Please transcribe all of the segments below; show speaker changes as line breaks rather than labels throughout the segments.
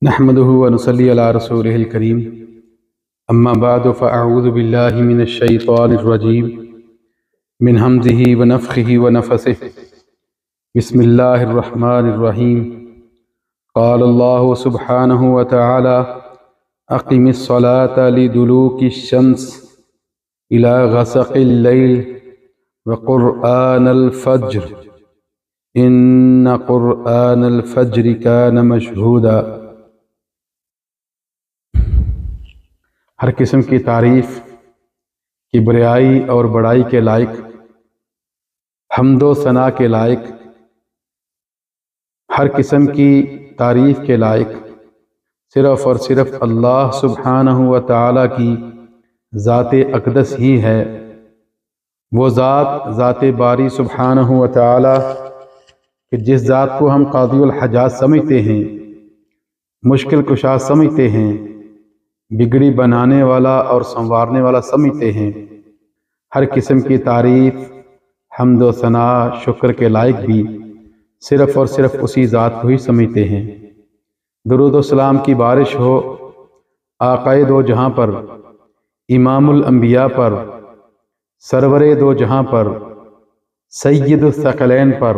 نحمده ونصلي على رسوله الكريم اما بعد فاعوذ بالله من الشيطان الرجيم من همزه ونفخه ونفثه بسم الله الرحمن الرحيم قال الله سبحانه وتعالى اقم الصلاة لدلوك الشمس الى غسق الليل وقرآن الفجر ان قرآن الفجر كان مشهودا۔ ہر قسم کی تعریف کبریائی اور بڑائی کے لائق، حمد و ثنا کے لائق، ہر قسم کی تعریف کے لائق صرف اور صرف اللہ سبحانہ و تعالیٰ کی ذات اقدس ہی ہے۔ وہ ذات باری سبحانہ و تعالیٰ کہ جس ذات کو ہم قاضی الحاجات سمجھتے ہیں، مشکل کشا سمجھتے ہیں، بگڑی بنانے والا اور سنوارنے والا سمجھتے ہیں، ہر قسم کی تعریف، حمد و ثنا، شکر کے لائق بھی صرف اور صرف اسی ذات کو ہی سمجھتے ہیں۔ درود و سلام کی بارش ہو آقائے دو جہاں پر، امام الانبیاء پر، سرور دو جہاں پر، سید الثقلین پر،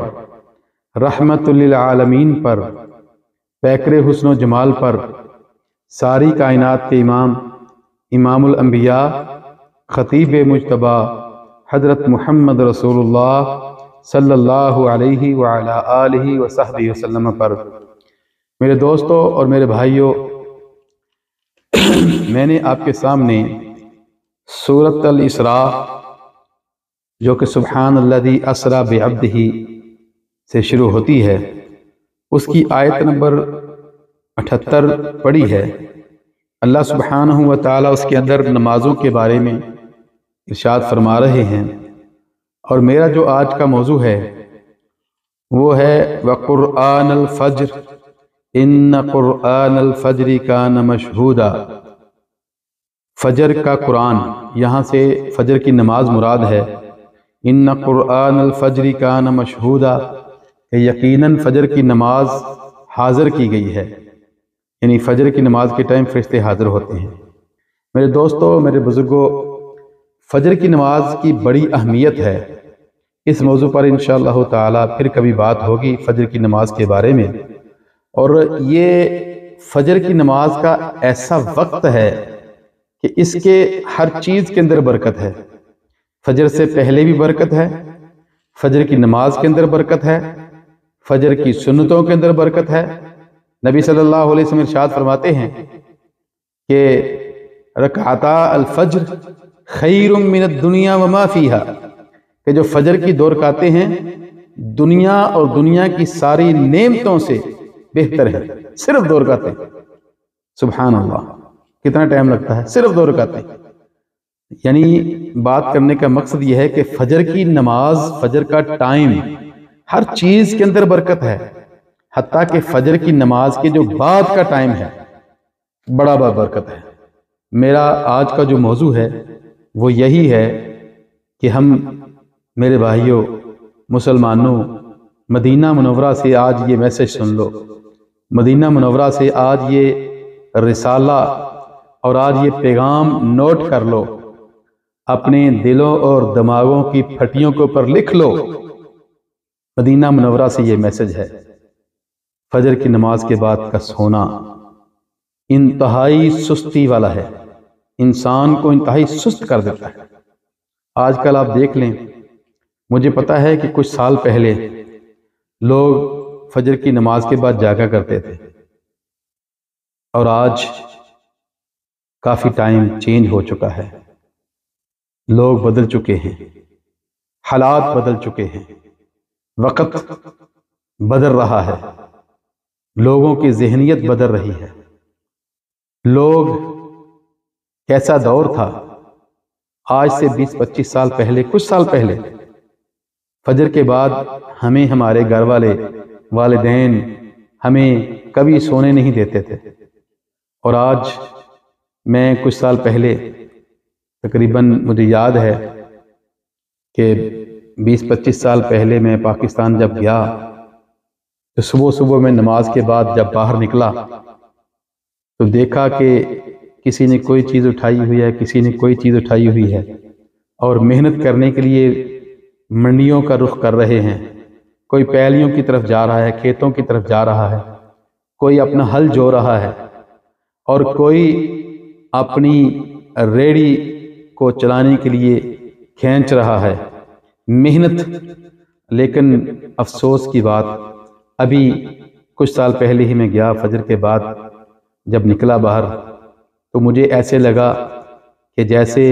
رحمت للعالمین پر، پیکر حسن و جمال پر، ساری کائنات کے امام الانبیاء، خطیب مجتبی حضرت محمد رسول اللہ صلی اللہ علیہ وعلا آلہ وصحبہ وسلم پر۔ میرے دوستوں اور میرے بھائیوں، میں نے آپ کے سامنے سورۃ الاسراء جو کہ سبحان الذی اسری بعبدہ سے شروع ہوتی ہے، اس کی آیت نمبر 78 پڑھی ہے۔ اللہ سبحانہ و تعالیٰ اس کے اندر نمازوں کے بارے میں ارشاد فرما رہے ہیں، اور میرا جو آج کا موضوع ہے وہ ہے وَقُرْآنَ الْفَجْرِ إِنَّ قُرْآنَ الْفَجْرِ كَانَ مَشْهُودًا۔ فجر کا قرآن، یہاں سے فجر کی نماز مراد ہے۔ إِنَّ قُرْآنَ الْفَجْرِ كَانَ مَشْهُودًا کہ یقیناً فجر کی نماز حاضر کی گئی ہے، یعنی فجر کی نماز کے ٹائم فرشتے حاضر ہوتے ہیں۔ میرے دوستوں، میرے بزرگوں، فجر کی نماز کی بڑی اہمیت ہے۔ اس موضوع پر انشاءاللہ تعالی پھر کبھی بات ہوگی فجر کی نماز کے بارے میں۔ اور یہ فجر کی نماز کا ایسا وقت ہے کہ اس کے ہر چیز کے اندر برکت ہے۔ فجر سے پہلے بھی برکت ہے، فجر کی نماز کے اندر برکت ہے، فجر کی سنتوں کے اندر برکت ہے۔ نبی صلی اللہ علیہ وسلم ارشاد فرماتے ہیں کہ رکعتا الفجر خیر من الدنیا وما فیہا کہ جو فجر کی 2 رکعتیں ہیں دنیا اور دنیا کی ساری نعمتوں سے بہتر ہیں۔ صرف 2 رکعتیں، سبحان اللہ، کتنا ٹائم لگتا ہے؟ صرف 2 رکعتیں۔ یعنی بات کرنے کا مقصد یہ ہے کہ فجر کی نماز، فجر کا ٹائم ہر چیز کے اندر برکت ہے، حتیٰ کہ فجر کی نماز کے جو بعد کا ٹائم ہے بڑا برکت ہے۔ میرا آج کا جو موضوع ہے وہ یہی ہے کہ ہم، میرے بھائیوں مسلمانوں، مدینہ منورہ سے آج یہ میسج سن لو، مدینہ منورہ سے آج یہ رسالہ اور آج یہ پیغام نوٹ کر لو، اپنے دلوں اور دماغوں کی پھٹیوں کے اوپر لکھ لو۔ مدینہ منورہ سے یہ میسج ہے، فجر کی نماز کے بعد کا سونا انتہائی سستی والا ہے، انسان کو انتہائی سست کر دیتا ہے۔ آج کل آپ دیکھ لیں، مجھے پتا ہے کہ کچھ سال پہلے لوگ فجر کی نماز کے بعد جاگا کرتے تھے، اور آج کافی ٹائم چینج ہو چکا ہے، لوگ بدل چکے ہیں، حالات بدل چکے ہیں، وقت بدل رہا ہے، لوگوں کی ذہنیت بدل رہی ہے۔ لوگ، کیسا دور تھا آج سے 20-25 سال پہلے، کچھ سال پہلے فجر کے بعد ہمیں ہمارے گھر والے، والدین ہمیں کبھی سونے نہیں دیتے تھے، اور آج میں کچھ سال پہلے، تقریباً مجھے یاد ہے کہ 20-25 سال پہلے میں پاکستان جب گیا تو صبح صبح میں نماز کے بعد جب باہر نکلا تو دیکھا کہ کسی نے کوئی چیز اٹھائی ہوئی ہے، کسی نے کوئی چیز اٹھائی ہوئی ہے، اور محنت کرنے کے لیے منڈیوں کا رخ کر رہے ہیں، کوئی پیلیوں کی طرف جا رہا ہے، کھیتوں کی طرف جا رہا ہے، کوئی اپنا ہل جو رہا ہے، اور کوئی اپنی ریڑی کو چلانے کے لیے کھینچ رہا ہے، محنت۔ لیکن افسوس کی بات، ابھی کچھ سال پہلے ہی میں گیا فجر کے بعد، جب نکلا باہر تو مجھے ایسے لگا کہ جیسے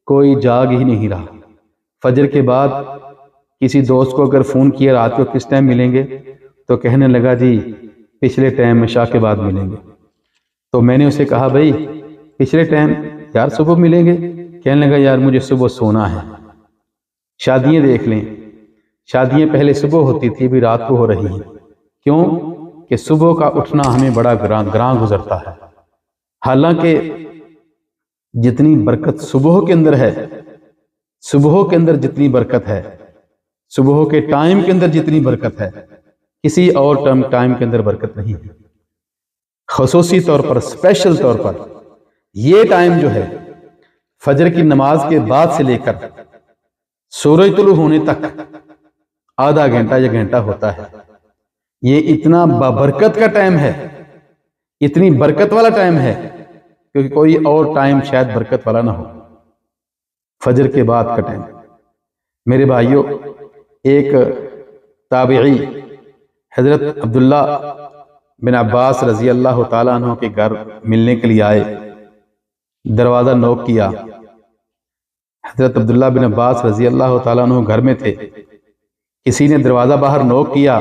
کوئی جاگ ہی نہیں رہا۔ فجر کے بعد کسی دوست کو اگر فون کیا رات کو کس ٹائم ملیں گے تو کہنے لگا جی پچھلے ٹائم عشاء کے بعد ملیں گے۔ تو میں نے اسے کہا بھائی پچھلے ٹائم یار صبح ملیں گے، کہنے لگا یار مجھے صبح سونا ہے۔ شادیاں دیکھ لیں، شادیاں پہلے صبح ہوتی تھی، ابھی رات کو ہو رہی ہیں۔ کیوں کہ صبح کا اٹھنا ہمیں بڑا گراں گزرتا ہے، حالانکہ جتنی برکت صبح کے اندر ہے، صبح کے اندر جتنی برکت ہے، صبح کے ٹائم کے اندر جتنی برکت ہے، کسی اور ٹائم کے اندر برکت نہیں ہے۔ خصوصی طور پر، اسپیشل طور پر یہ ٹائم جو ہے فجر کی نماز کے بعد سے لے کر سورج طلوع ہونے تک آدھا گھنٹہ یا گھنٹہ ہوتا ہے، یہ اتنا بابرکت کا ٹائم ہے، اتنی برکت والا ٹائم ہے کیونکہ کوئی اور ٹائم شاید برکت والا نہ ہو۔ فجر کے بعد کا ٹائم، میرے بھائیوں، ایک تابعی حضرت عبداللہ بن عباس رضی اللہ تعالیٰ عنہ کے گھر ملنے کے لیے آئے، دروازہ نوک کیا۔ حضرت عبداللہ بن عباس رضی اللہ تعالیٰ عنہ گھر میں تھے، کسی نے دروازہ باہر نوک کیا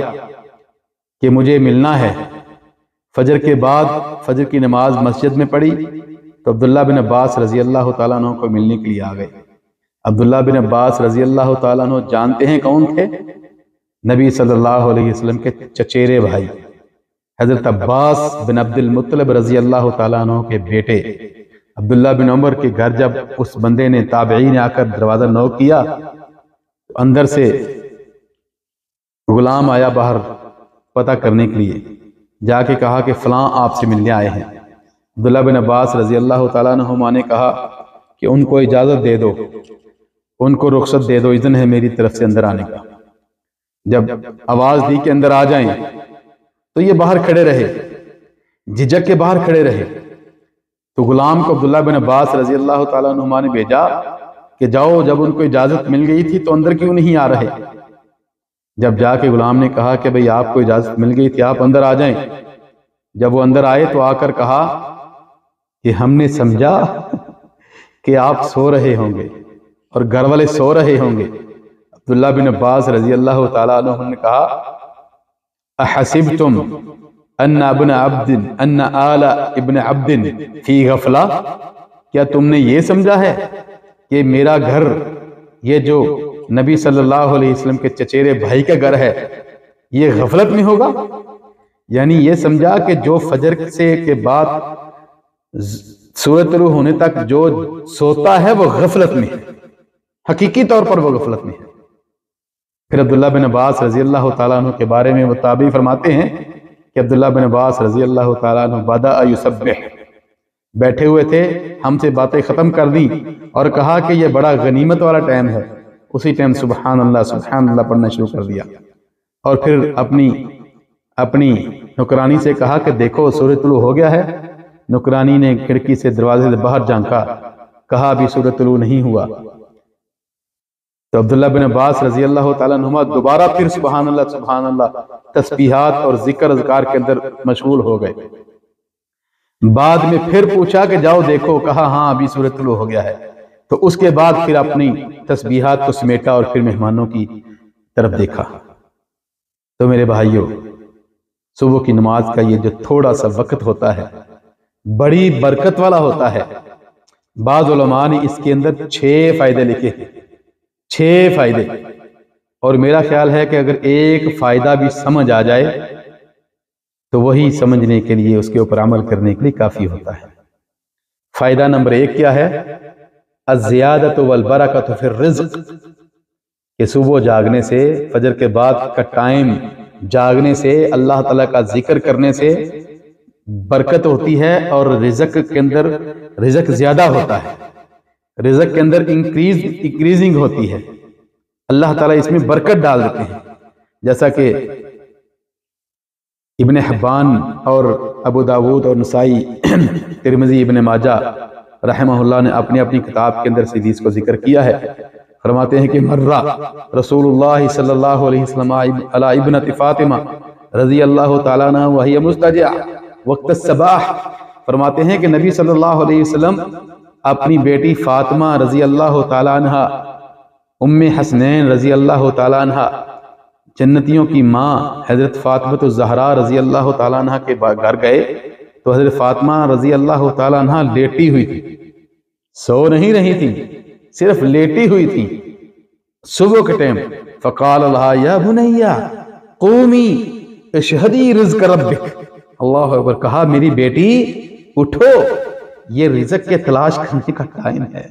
کہ مجھے ملنا ہے۔ فجر کے بعد فجر کی نماز مسجد میں پڑھی تو عبداللہ بن عباس رضی اللہ تعالیٰ عنہ کو ملنے کے لیے آ گئے۔ عبداللہ بن عباس رضی اللہ تعالیٰ عنہ جانتے ہیں کون تھے؟ نبی صلی اللہ علیہ وسلم کے چچیرے بھائی حضرت عباس بن عبد المطلب رضی اللہ تعالیٰ عنہ کے بیٹے عبداللہ بن عمر کے گھر جب اس بندے نے، تابعی نے آ کر دروازہ نوک کیا تو اندر سے غلام آیا باہر پتہ کرنے کے لیے، جا کے کہا کہ فلاں آپ سے ملنے آئے ہیں۔ عبداللہ بن عباس رضی اللہ تعالیٰ عنہما نے کہا کہ ان کو اجازت دے دو، ان کو رخصت دے دو، اذن ہے میری طرف سے اندر آنے کا۔ جب آواز دی کہ اندر آ جائیں تو یہ باہر کھڑے رہے، جھجک کے باہر کھڑے رہے۔ تو غلام کو عبداللہ بن عباس رضی اللہ تعالیٰ عنہما نے بھیجا کہ جاؤ، جب ان کو اجازت مل گئی تھی تو اندر کیوں نہیں آ رہے؟ جب جا کے غلام نے کہا کہ بھئی آپ کو اجازت مل گئی تھی، آپ اندر آ جائیں۔ جب وہ اندر آئے تو آ کر کہا کہ ہم نے سمجھا کہ آپ سو رہے ہوں گے اور گھر والے سو رہے ہوں گے۔ عبداللہ بن عباس رضی اللہ تعالیٰ عنہ نے کہا احسبتم ان آل ابن عبد فی غفلہ، کیا تم نے یہ سمجھا ہے کہ میرا گھر، یہ جو نبی صلی اللہ علیہ وسلم کے چچیرے بھائی کا گھر ہے، یہ غفلت میں ہوگا؟ یعنی یہ سمجھا کہ جو فجر سے کے بعد سورج طلوع ہونے تک جو سوتا ہے وہ غفلت میں ہے، حقیقی طور پر وہ غفلت میں ہے۔ پھر عبداللہ بن عباس رضی اللہ تعالیٰ عنہ کے بارے میں وہ تابعی فرماتے ہیں کہ عبداللہ بن عباس رضی اللہ تعالیٰ عنہ بدأ یسبح، بیٹھے ہوئے تھے، ہم سے باتیں ختم کر دی اور کہا کہ یہ بڑا غنیمت والا ٹائم ہے، اسی ٹائم سبحان اللہ پڑھنا شروع کر دیا، اور پھر اپنی نوکرانی سے کہا کہ دیکھو سورج طلوع ہو گیا ہے۔ نوکرانی نے کھڑکی سے دروازے سے باہر جھانکا، کہا ابھی سورج طلوع نہیں ہوا۔ تو عبداللہ بن عباس رضی اللہ تعالیٰ عنہما دوبارہ پھر سبحان اللہ تسبیحات اور ذکر اذکار کے اندر مشغول ہو گئے۔ بعد میں پھر پوچھا کہ جاؤ دیکھو، کہا ہاں ابھی سورج طلوع ہو گیا ہے۔ تو اس کے بعد پھر اپنی تسبیحات کو سمیٹا اور پھر مہمانوں کی طرف دیکھا۔ تو میرے بھائیوں، صبح کی نماز کا یہ جو تھوڑا سا وقت ہوتا ہے بڑی برکت والا ہوتا ہے۔ بعض علماء نے اس کے اندر 6 فائدے لکھے ہیں، 6 فائدے، اور میرا خیال ہے کہ اگر ایک فائدہ بھی سمجھ آ جائے تو وہی سمجھنے کے لیے، اس کے اوپر عمل کرنے کے لیے کافی ہوتا ہے۔ فائدہ نمبر 1 کیا ہے؟ الزیادۃ والبرکۃ فی الرزق، کہ صبح جاگنے سے، فجر کے بعد کا ٹائم جاگنے سے، اللہ تعالیٰ کا ذکر کرنے سے برکت ہوتی ہے اور رزق کے اندر رزق زیادہ ہوتا ہے، رزق کے اندر انکریزنگ ہوتی ہے، اللہ تعالیٰ اس میں برکت ڈال دیتے ہیں، جیسا کہ ابن حبان اور ابو داود اور نسائی، ترمذی، ابن ماجہ رحمہ اللہ نے اپنی اپنی کتاب کے اندر اس حدیث کو ذکر کیا ہے۔ فرماتے ہیں کہ مرہ رسول اللہ صلی اللہ علیہ وسلم علی ابنت فاطمہ رضی اللہ تعالیٰ عنہ وہی مستجع وقت الصباح، فرماتے ہیں کہ نبی صلی اللہ علیہ وسلم اپنی بیٹی فاطمہ رضی اللہ تعالیٰ عنہ، ام حسنین رضی اللہ تعالیٰ عنہ، جنتیوں کی ماں حضرت فاطمہ الزہرا رضی اللہ تعالیٰ عنہ کے گھر گئے تو حضرت فاطمہ رضی اللہ تعالیٰ عنہ لیٹی ہوئی تھی، سو نہیں رہی تھی، صرف لیٹی ہوئی تھی صبح کے ٹائم۔ فقال لها یا بنیا قومی اشہدی رزق ربک، اللہ اکبر، کہا میری بیٹی اٹھو، یہ رزق کے تلاش کرنے کا ٹائم ہے،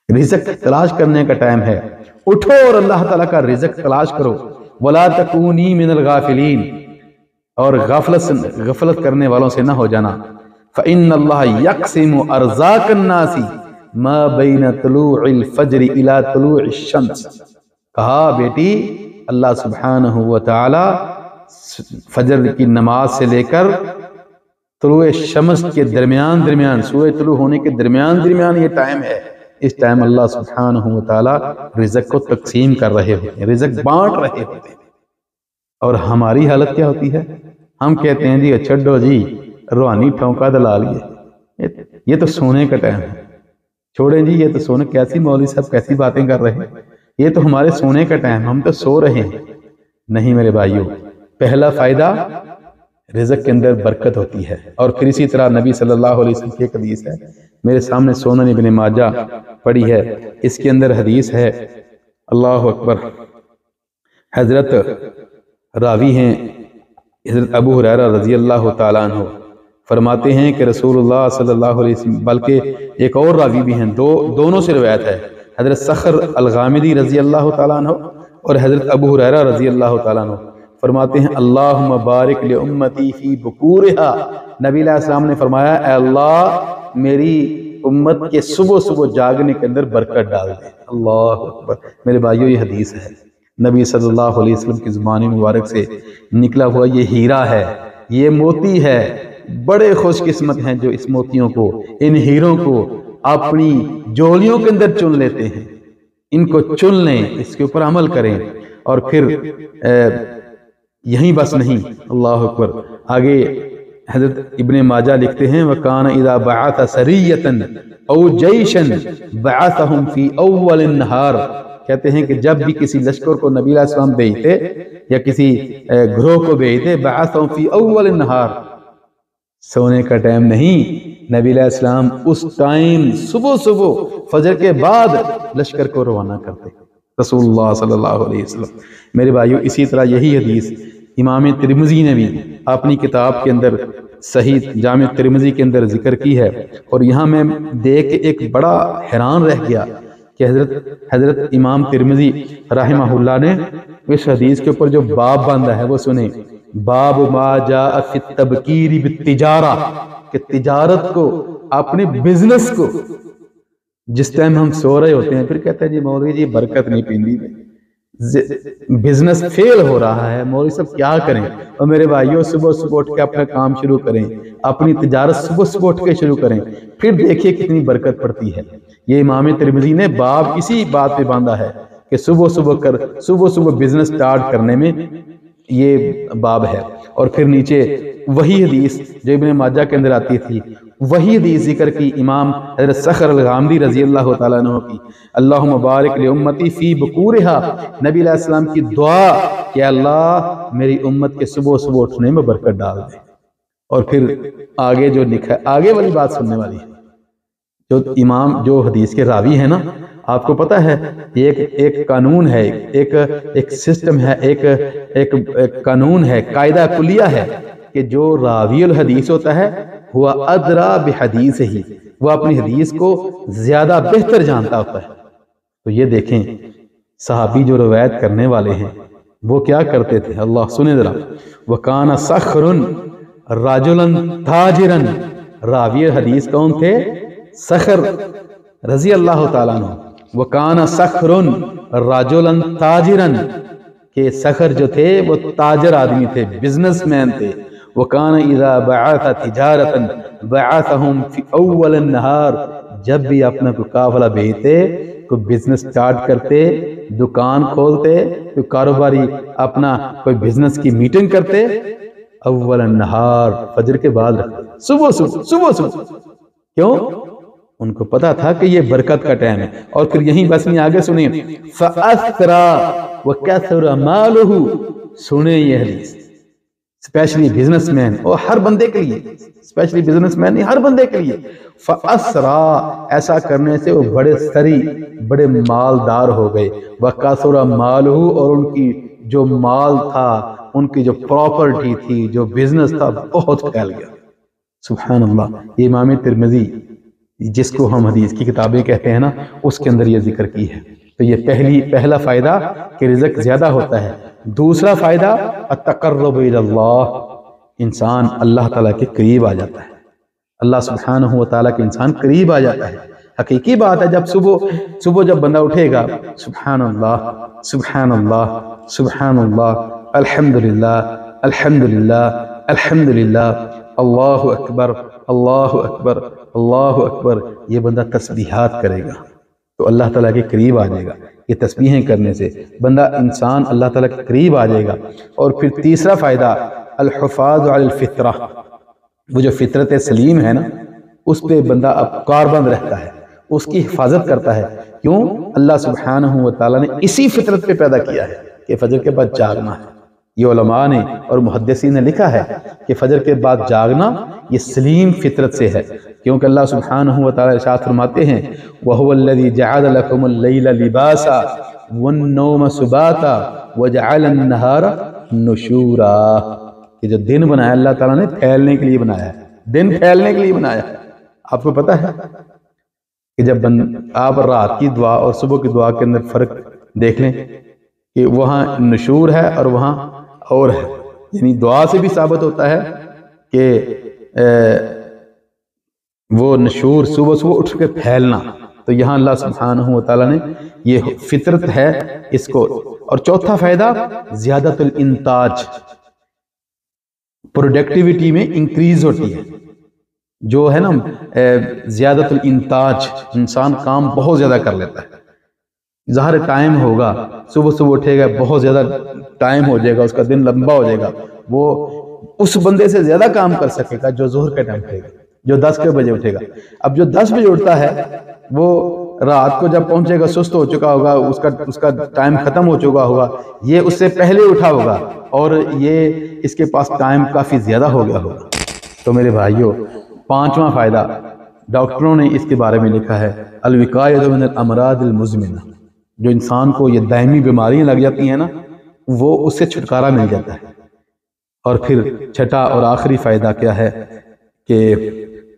رزق تلاش کرنے کا ٹائم ہے، اٹھو اور اللہ تعالیٰ کا رزق تلاش کرو۔ ولا تکونی من الغافلین، اور غفلت کرنے والوں سے نہ ہو جانا۔ فإن اللہ یقسم ارزاق الناس ما بین طلوع الفجر الى طلوع الشمس، کہا بیٹی اللہ سبحانہ وتعالی فجر کی نماز سے لے کر طلوع شمس کے درمیان سورج طلوع ہونے کے درمیان یہ ٹائم ہے، اس ٹائم اللہ سبحانہ وتعالی رزق کو تقسیم کر رہے ہوتے ہیں، رزق بانٹ رہے ہوتے ہیں۔ اور ہماری حالت کیا ہوتی ہے؟ ہم کہتے ہیں جی چھڈو جی روحانی ٹھونکا دلا لیے، یہ تو سونے کا ٹائم ہے، چھوڑیں جی یہ تو سونے، کیسی مولوی صاحب کیسی باتیں کر رہے ہیں، یہ تو ہمارے سونے کا ٹائم، ہم تو سو رہے ہیں۔ نہیں میرے بھائیوں، پہلا فائدہ رزق کے اندر برکت ہوتی ہے۔ اور پھر اسی طرح نبی صلی اللہ علیہ وسلم کی ایک حدیث ہے، میرے سامنے سنن ابن ماجہ پڑھی ہے، اس کے اندر حدیث ہے، اللہ اکبر، حضرت راوی ہیں حضرت ابو ہریرہ رضی اللہ تعالیٰ عنہ، فرماتے ہیں کہ رسول اللہ صلی اللہ علیہ وسلم، بلکہ ایک اور راوی بھی ہیں، دونوں سے روایت ہے، حضرت صخر الغامدی رضی اللہ تعالیٰ عنہ اور حضرت ابو ہریرہ رضی اللہ تعالیٰ عنہ، فرماتے ہیں اللہم بارک لامتی فی بکورہا، نبی علیہ السلام نے فرمایا اے اللہ میری امت کے صبح جاگنے کے اندر برکت ڈال دے۔ اللہ اکبر، میرے بھائیوں یہ حدیث ہے، نبی صلی اللہ علیہ وسلم کی زبان مبارک سے نکلا ہوا یہ ہیرا ہے، یہ موتی ہے، بڑے خوش قسمت ہیں جو اس موتیوں کو، ان ہیروں کو اپنی جولیوں کے اندر چن لیتے ہیں، ان کو چن لیں، اس کے اوپر عمل کریں، اور پھر یہیں بس نہیں، اللہ اکبر، آگے حضرت ابن ماجہ لکھتے ہیں وَكَانَ إِذَا بَعَثَ سَرِيَّةً أَوْ جَيْشًا بَعَثَهُمْ فِي أَوَّلِ النَّهَارِ، کہتے ہیں کہ جب بھی کسی لشکر کو نبی علیہ السلام بھیجتے یا کسی گروہ کو بھیجتے، بَعَثَهُمْ فِي أَوَّلِ النَّهَارِ، سونے کا ٹائم نہیں، نبی علیہ السلام اس ٹائم صبح فجر کے بعد لشکر کو روانہ کرتے، رسول اللہ صلی اللہ علیہ وسلم۔ میرے بھائیو، اسی طرح یہی حدیث امام ترمذی نے بھی اپنی کتاب کے اندر صحیح جامع ترمذی کے اندر ذکر کی ہے، اور یہاں میں دیکھ کے ایک بڑا حیران رہ گیا کہ حضرت امام ترمذی رحمہ اللہ نے اس حدیث کے اوپر جو باب باندھا ہے وہ سنیں، باب ما جاء فی التبکیر بالتجارہ، کہ تجارت کو، اپنے بزنس کو، جس ٹائم ہم سو رہے ہوتے ہیں پھر کہتے ہیں جی مولوی جی برکت نہیں پیندی، بزنس فیل ہو رہا ہے، مولوی صاحب کیا کریں؟ اور میرے بھائیوں صبح اٹھ کے اپنا کام شروع کریں، اپنی تجارت صبح اٹھ کے شروع کریں، پھر دیکھیے کتنی برکت پڑتی ہے۔ یہ امام ترمذی نے باب اسی بات پہ باندھا ہے کہ صبح بزنس سٹارٹ کرنے میں یہ باب ہے۔ اور پھر نیچے وہی حدیث جو ابن ماجہ کے اندر آتی تھی، وہی حدیث ذکر کی امام حضرت صخر الغامدی رضی اللہ تعالیٰ عنہ کی، اللہم بارک لامتی فی بکورہا، نبی علیہ السلام کی دعا کہ اللہ میری امت کے صبح اٹھنے میں برکت ڈال دے۔ اور پھر آگے جو لکھا ہے، آگے والی بات سننے والی ہے، جو حدیث کے راوی ہیں نا، آپ کو پتہ ہے ایک قانون ہے، ایک سسٹم ہے، ایک قانون ہے، قاعدہ کلیہ ہے کہ جو راوی الحدیث ہوتا ہے ہوا ادرا بحدیث ہی، وہ اپنی حدیث کو زیادہ بہتر جانتا ہوتا ہے۔ تو یہ دیکھیں صحابی جو روایت کرنے والے ہیں وہ کیا کرتے تھے، اللہ سنیں ذرا، وَكَانَ صَخْرٌ رجلا تاجرا، راوی حدیث کون تھے؟ صخر رضی اللہ تعالیٰ عنہ. وکان صخر رجلا تاجرا، کہ صخر جو تھے وہ تاجر آدمی تھے، بزنس مین تھے. وکان اذا بعث تجارتا بعثهم فی اول النہار، جب بھی اپنا کوئی قافلہ بھیجتے، کوئی بزنس سٹارٹ کرتے، دکان کھولتے، کوئی کاروباری اپنا کوئی بزنس کی میٹنگ کرتے، اول النہار، فجر کے بعد رکھتے، صبح صبح صبح صبح. کیوں؟ ان کو پتا تھا کہ یہ برکت کا ٹائم ہے. اور پھر یہیں بس میں آگے سنیں، فَأَثْرَى وَكَثُرَ مَالُهُ، سنیں یہ حدیث اسپیشلی بزنس مین، اور ہر بندے کے لیے، اسپیشلی بزنس مین نہیں، ہر بندے کے لیے. فَأَثْرَى، ایسا کرنے سے وہ بڑے سری، بڑے مالدار ہو گئے. وَكَثُرَ مَالُهُ، اور ان کی جو مال تھا، ان کی جو پراپرٹی تھی، جو بزنس تھا، بہت پھیل گیا. سبحان اللہ. یہ امام ترمذی، جس کو ہم حدیث کی کتابیں کہتے ہیں نا، اس کے اندر یہ ذکر کی ہے. تو یہ پہلا فائدہ کہ رزق زیادہ ہوتا ہے. دوسرا فائدہ التقرب الی اللہ، انسان اللہ تعالیٰ کے قریب آ جاتا ہے. اللہ سبحانہ و تعالیٰ کے انسان قریب آ جاتا ہے. حقیقی بات ہے، جب صبح جب بندہ اٹھے گا، سبحان اللہ سبحان اللہ سبحان اللہ، الحمدللہ الحمدللہ الحمدللہ، اللہ اکبر اللہ اکبر اللہ اکبر، یہ بندہ تسبیحات کرے گا تو اللہ تعالیٰ کے قریب آ جائے گا. یہ تسبیحیں کرنے سے بندہ انسان اللہ تعالیٰ کے قریب آ جائے گا. اور پھر تیسرا فائدہ الحفاظ علی الفطرہ، وہ جو فطرت سلیم ہے نا، اس پہ بندہ اب کاربند رہتا ہے، اس کی حفاظت کرتا ہے. کیوں؟ اللہ سبحانہ و تعالیٰ نے اسی فطرت پہ پیدا کیا ہے کہ فجر کے بعد جاگنا ہے. یہ علماء نے اور محدثین نے لکھا ہے کہ فجر کے بعد جاگنا یہ سلیم فطرت سے ہے. کیونکہ اللہ سبحانہ و تعالیٰ ارشاد فرماتے ہیں وَهُوَ الَّذِي جَعَلَ لَكُمُ اللَّيْلَ لِبَاسًا وَالنَّوْمَ سُبَاتًا وَجَعَلَ النَّهَارَ نُشُورًا، کہ جو دن بنایا اللہ تعالیٰ نے پھیلنے کے لیے بنایا ہے، دن پھیلنے کے لیے بنایا ہے. آپ کو پتہ ہے کہ جب آپ رات کی دعا اور صبح کی دعا کے اندر فرق دیکھ لیں کہ وہاں نشور ہے اور وہاں اور ہے، یعنی دعا سے بھی ثابت ہوتا ہے کہ وہ نشور صبح اٹھ کے پھیلنا. تو یہاں اللہ سبحانہ و تعالیٰ نے یہ فطرت ہے اس کو. اور چوتھا فائدہ زیادت الانتاج، پروڈکٹیوٹی میں انکریز ہوتی ہے. جو ہے نا زیادت الانتاج، انسان کام بہت زیادہ کر لیتا ہے. ظاہر ٹائم ہوگا، صبح اٹھے گا، بہت زیادہ ٹائم ہو جائے گا، اس کا دن لمبا ہو جائے گا. وہ اس بندے سے زیادہ کام کر سکے گا جو ظہر کا ٹائم اٹھے گا، جو 10 بجے اٹھے گا. اب جو 10 بجے اٹھتا ہے وہ رات کو جب پہنچے گا سست ہو چکا ہوگا، اس کا ٹائم ختم ہو چکا ہوگا. یہ اس سے پہلے اٹھا ہوگا اور یہ اس کے پاس ٹائم کافی زیادہ ہو گیا ہوگا. تو میرے بھائیوں، پانچواں فائدہ ڈاکٹروں نے اس کے بارے میں لکھا ہے الوقایۃ من الامراض المزمنہ، جو انسان کو یہ دائمی بیماریاں لگ جاتی ہیں نا، وہ اس سے چھٹکارا مل جاتا ہے. اور پھر چھٹا اور آخری فائدہ کیا ہے کہ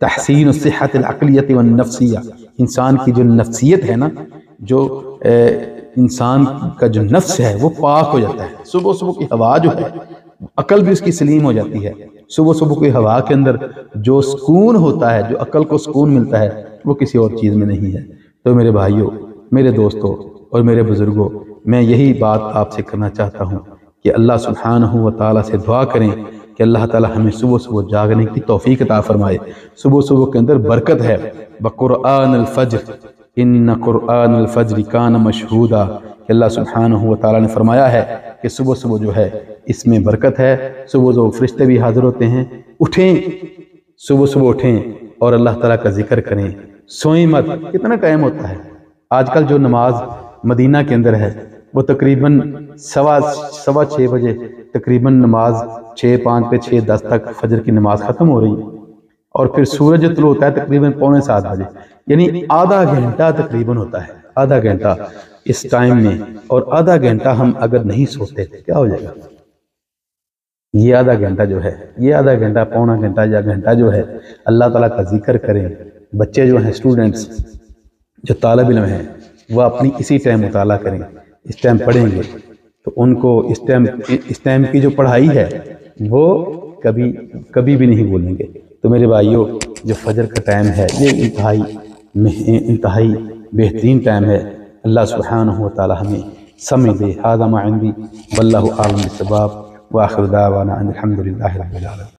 تحسین الصحت العقلیۃ والنفسیہ، انسان کی جو نفسیت ہے نا، جو انسان کا جو نفس ہے وہ پاک ہو جاتا ہے. صبح کی ہوا جو ہے، عقل بھی اس کی سلیم ہو جاتی ہے. صبح کی ہوا کے اندر جو سکون ہوتا ہے، جو عقل کو سکون ملتا ہے، وہ کسی اور چیز میں نہیں ہے. تو میرے بھائیوں، میرے دوستوں اور میرے بزرگوں، میں یہی بات آپ سے کرنا چاہتا ہوں کہ اللہ سبحانہ و تعالیٰ سے دعا کریں کہ اللہ تعالیٰ ہمیں صبح جاگنے کی توفیق عطا فرمائے. صبح کے اندر برکت ہے. بقرآن الفجر ان قرآن الفجر کان مشہودا، کہ اللہ سبحانہ و تعالیٰ نے فرمایا ہے کہ صبح جو ہے اس میں برکت ہے. صبح فرشتے بھی حاضر ہوتے ہیں. اٹھیں، صبح اٹھیں اور اللہ تعالیٰ کا ذکر کریں. سوئیں مت. کتنا ٹائم ہوتا ہے آج کل جو نماز مدینہ کے اندر ہے وہ تقریباً 6:15 بجے تقریباً نماز 6:05 پہ 6:10 تک فجر کی نماز ختم ہو رہی ہے. اور پھر سورج طلوع ہوتا ہے تقریباً 6:45 بجے، یعنی آدھا گھنٹہ تقریباً ہوتا ہے، آدھا گھنٹہ اس ٹائم میں. اور آدھا گھنٹہ ہم اگر نہیں سوتے کیا ہو جائے گا؟ یہ آدھا گھنٹہ جو ہے، یہ آدھا گھنٹہ، پونا گھنٹہ یا گھنٹہ جو ہے، اللہ تعالیٰ کا ذکر کریں. بچے جو ہیں، اسٹوڈنٹس جو طالب علم ہیں، وہ اپنی اسی ٹائم مطالعہ کریں. اس ٹائم پڑھیں گے تو ان کو اس ٹائم کی جو پڑھائی ہے وہ کبھی بھی نہیں بھولیں گے۔ تو میرے بھائیوں، جو فجر کا ٹائم ہے یہ انتہائی بہترین ٹائم ہے۔ اللہ سبحانہ و تعالی ہمیں سمجھ دے۔ ھذا ما عندی واللہ اعلم بالصواب، وآخر دعوانا ان الحمد للہ رب العالمین۔